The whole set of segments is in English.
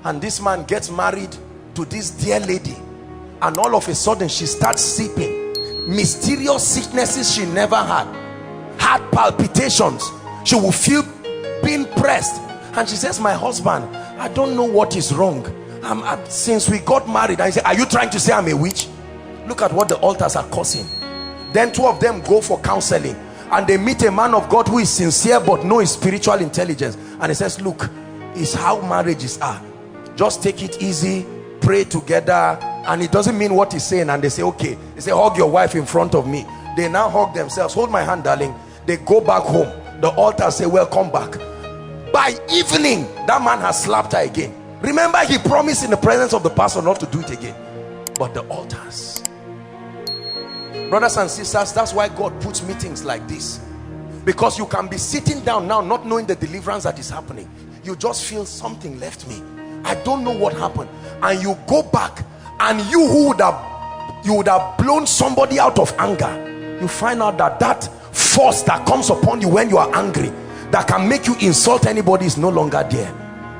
And this man gets married to this dear lady, and all of a sudden she starts sleeping. Mysterious sicknesses she never had. Heart palpitations. She will feel being pressed, and she says, my husband, I don't know what is wrong. Since we got married. I say, are you trying to say I'm a witch? Look at what the altars are causing. Then two of them go for counseling, and they meet a man of God who is sincere but no spiritual intelligence, and he says, look, it's how marriages are. Just take it easy, pray together. And it doesn't mean what he's saying. And they say, okay. They say, hug your wife in front of me. They now hug themselves. Hold my hand, darling. They go back home. The altar say, well, come back. By evening, that man has slapped her again. Remember, he promised in the presence of the pastor not to do it again. But the altars. Brothers and sisters, that's why God puts meetings like this. Because you can be sitting down now not knowing the deliverance that is happening. You just feel something left me. I don't know what happened. And you go back, and you would have blown somebody out of anger. You find out that that force that comes upon you when you are angry, that can make you insult anybody, is no longer there,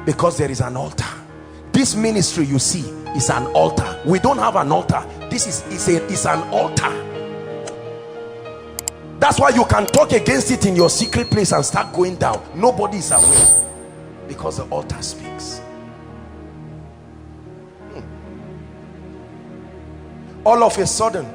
because there is an altar. This ministry you see is an altar. We don't have an altar. This is an altar. That's why you can talk against it in your secret place and start going down. Nobody is aware, because the altar speaks. All of a sudden,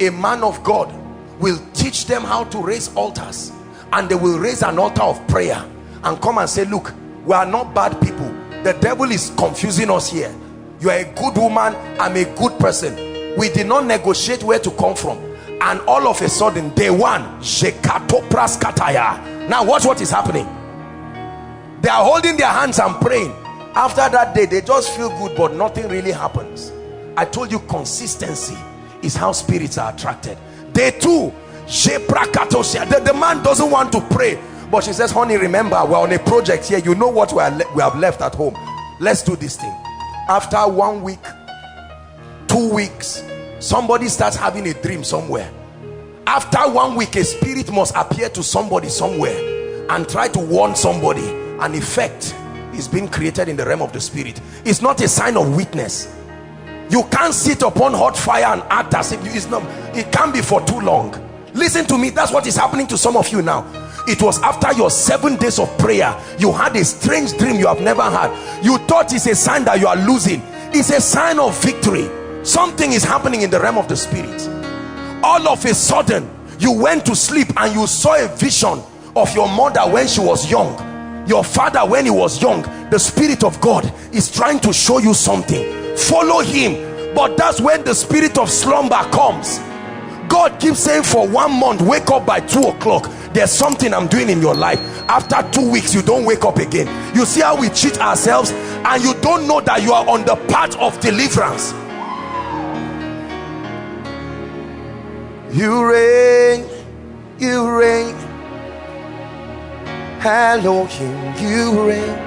a man of God will teach them how to raise altars, and they will raise an altar of prayer and come and say, look, we are not bad people. The devil is confusing us here. You are a good woman, I'm a good person. We did not negotiate where to come from. And all of a sudden, day one, now watch what is happening. They are holding their hands and praying. After that day, they just feel good, but nothing really happens. I told you, consistency is how spirits are attracted. Day two, the man doesn't want to pray, but she says, honey, remember, we're on a project here. You know what we have left at home. Let's do this thing. After 1 week, 2 weeks, somebody starts having a dream somewhere. After 1 week, a spirit must appear to somebody somewhere and try to warn somebody. An effect is being created in the realm of the spirit. It's not a sign of weakness. You can't sit upon hot fire and act as if it's not. It can't be for too long. Listen to me, that's what is happening to some of you now. It was after your 7 days of prayer, you had a strange dream you have never had. You thought it's a sign that you are losing. It's a sign of victory. Something is happening in the realm of the spirit. All of a sudden, you went to sleep and you saw a vision of your mother when she was young, your father when he was young. The Spirit of God is trying to show you something. Follow him. But that's when the spirit of slumber comes. God keeps saying, for 1 month, wake up by 2 o'clock. There's something I'm doing in your life. After 2 weeks, you don't wake up again. You see how we cheat ourselves, and you don't know that you are on the path of deliverance. You reign, you reign, Elohim, you reign,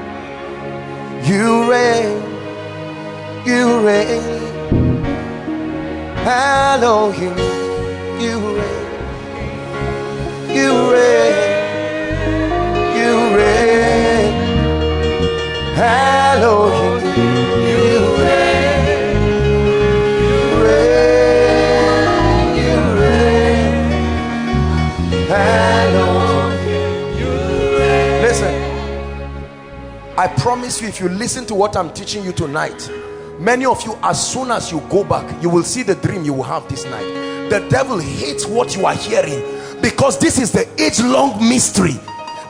you reign, you reign, Elohim, you reign, you reign, you reign, Elohim, you reign, you reign, you reign, Elohim, you reign. Listen, I promise you, if you listen to what I'm teaching you tonight, many of you, as soon as you go back, you will see the dream you will have this night. The devil hates what you are hearing, because this is the age-long mystery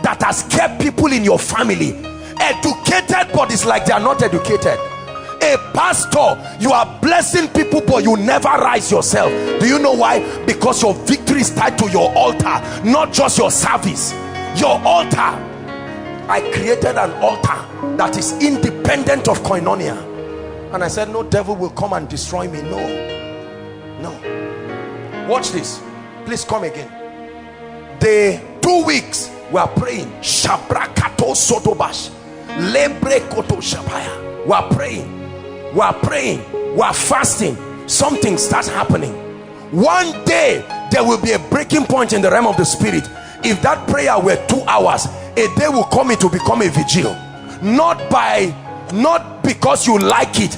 that has kept people in your family educated, but it's like they are not educated. A pastor, you are blessing people, but you never rise yourself. Do you know why? Because your victory is tied to your altar, not just your service. Your altar. I created an altar that is independent of koinonia, and I said, no devil will come and destroy me. No. Watch this. Please come again. The 2 weeks we are praying. Shabrakato sotobash. Lebrekoto shabaya. We are praying. We are praying. We are fasting. Something starts happening. One day there will be a breaking point in the realm of the spirit. If that prayer were 2 hours, a day will come, it will become a vigil. not because you like it.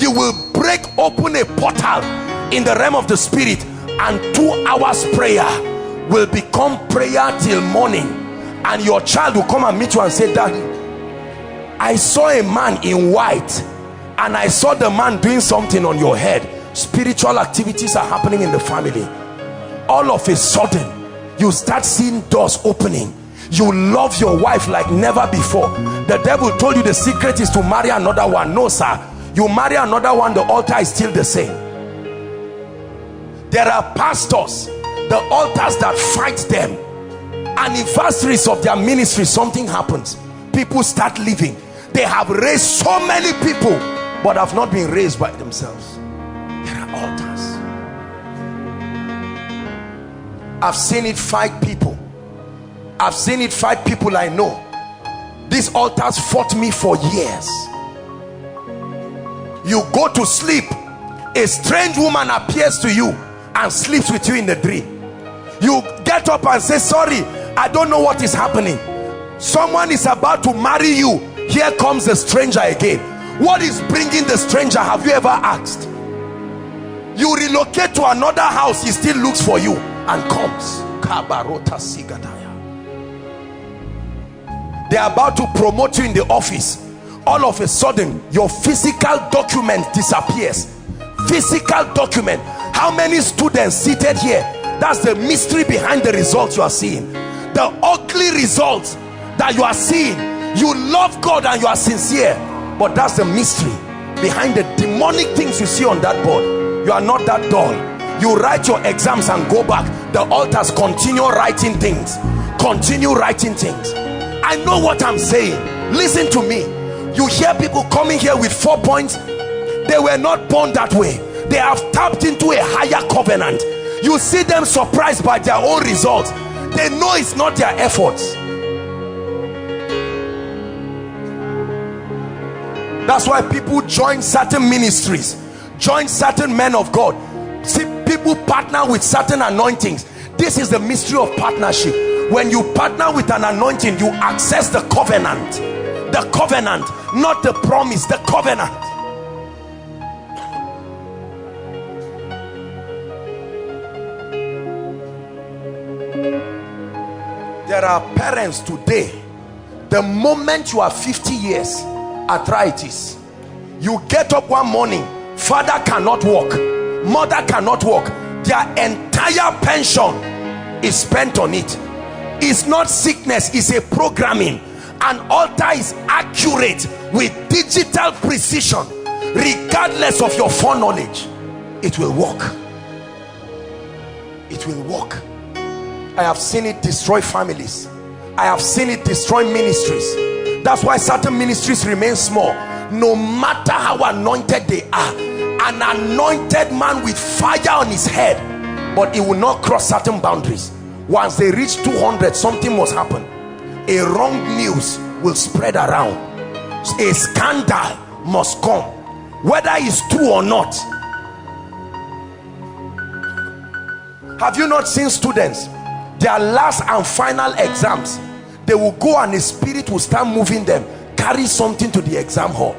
You will break open a portal in the realm of the spirit, and 2 hours prayer will become prayer till morning, and your child will come and meet you and say, Daddy, I saw a man in white and I saw the man doing something on your head. Spiritual activities are happening in the family. All of a sudden you start seeing doors opening. You love your wife like never before. The devil told you the secret is to marry another one. No sir, you marry another one, the altar is still the same. There are pastors, the altars that fight them, anniversaries of their ministry, something happens, people start leaving. They have raised so many people but have not been raised by themselves. There are altars. I've seen it fight people. I've seen it fight people I know. These altars fought me for years. You go to sleep, a strange woman appears to you and sleeps with you in the dream. You get up and say, sorry, I don't know what is happening. Someone is about to marry you. Here comes the stranger again. What is bringing the stranger? Have you ever asked? You relocate to another house, he still looks for you and comes. They're about to promote you in the office. All of a sudden your physical document disappears. Physical document. How many students seated here? That's the mystery behind the results you are seeing. The ugly results that you are seeing. You love God and you are sincere, but that's the mystery behind the demonic things you see on that board. You are not that dull. You write your exams and go back. The altars continue writing things. Continue writing things. I know what I'm saying. Listen to me. You hear people coming here with 4 points. They were not born that way. They have tapped into a higher covenant. You see them surprised by their own results. They know it's not their efforts. That's why people join certain ministries, join certain men of God. See, people partner with certain anointings. This is the mystery of partnership. When you partner with an anointing, you access the covenant. The covenant, not the promise, the covenant. There are parents today, the moment you are 50 years, arthritis, you get up one morning, father cannot walk, mother cannot walk, their entire pension is spent on it. It's not sickness, it's a programming. An altar is accurate with digital precision. Regardless of your foreknowledge, it will work. It will work. I have seen it destroy families. I have seen it destroy ministries. That's why certain ministries remain small. No matter how anointed they are, an anointed man with fire on his head, but he will not cross certain boundaries. Once they reach 200, something must happen. A wrong news will spread around. A scandal must come, whether it's true or not. Have you not seen students, their last and final exams, they will go and the spirit will start moving them, carry something to the exam hall.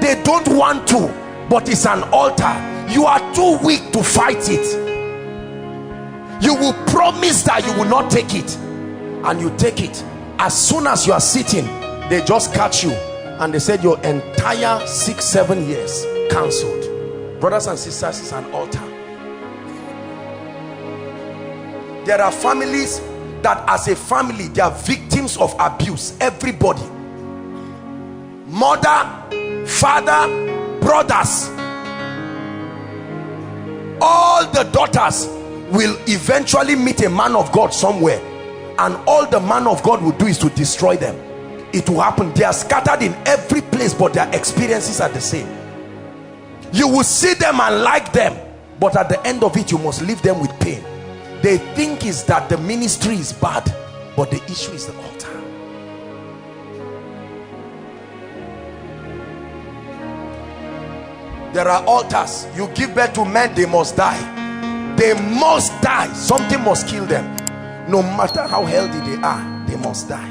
They don't want to, but it's an altar. You are too weak to fight it. You will promise that you will not take it, and you take it. As soon as you are sitting, they just catch you and they said your entire 6-7 years cancelled. Brothers and sisters, it's an altar. There are families that as a family, they are victims of abuse. Everybody, mother, father, brothers, all the daughters will eventually meet a man of God somewhere, and all the man of God will do is to destroy them. It will happen. They are scattered in every place, but their experiences are the same. You will see them and like them, but at the end of it, you must leave them with pain. They think is that the ministry is bad, but the issue is the altar. There are altars. You give birth to men, they must die. They must die. Something must kill them. No matter how healthy they are, they must die.